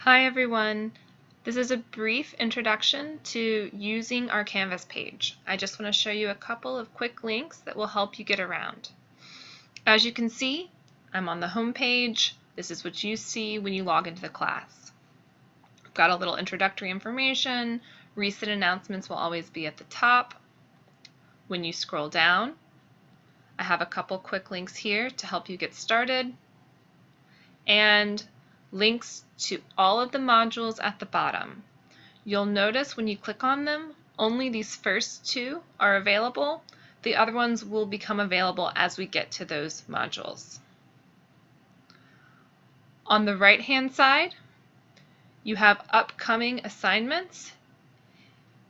Hi everyone. This is a brief introduction to using our Canvas page. I just want to show you a couple of quick links that will help you get around. As you can see, I'm on the home page. This is what you see when you log into the class. I've got a little introductory information. Recent announcements will always be at the top. When you scroll down, I have a couple quick links here to help you get started, and links to all of the modules at the bottom. You'll notice when you click on them, only these first two are available. The other ones will become available as we get to those modules. On the right-hand side, you have upcoming assignments.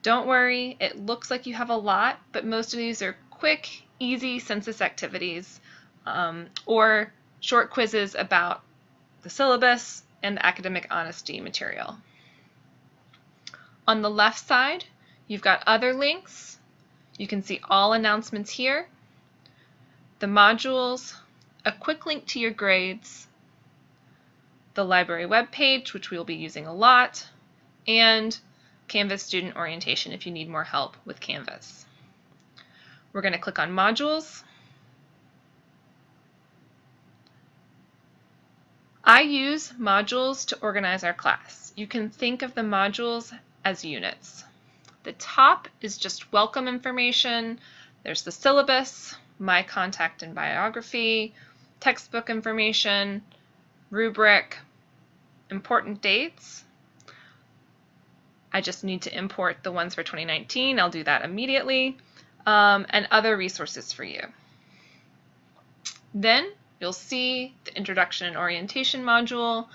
Don't worry, it looks like you have a lot, but most of these are quick, easy census activities or short quizzes about the syllabus and the academic honesty material. On the left side, you've got other links. You can see all announcements here, the modules, a quick link to your grades, the library webpage, which we'll be using a lot, and Canvas student orientation if you need more help with Canvas. We're going to click on modules. I use modules to organize our class. You can think of the modules as units. The top is just welcome information. There's the syllabus, my contact and biography, textbook information, rubric, important dates. I just need to import the ones for 2019. I'll do that immediately, and other resources for you. Then you'll see the introduction and orientation module,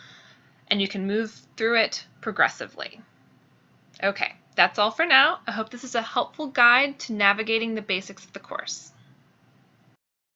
and you can move through it progressively. Okay, that's all for now. I hope this is a helpful guide to navigating the basics of the course.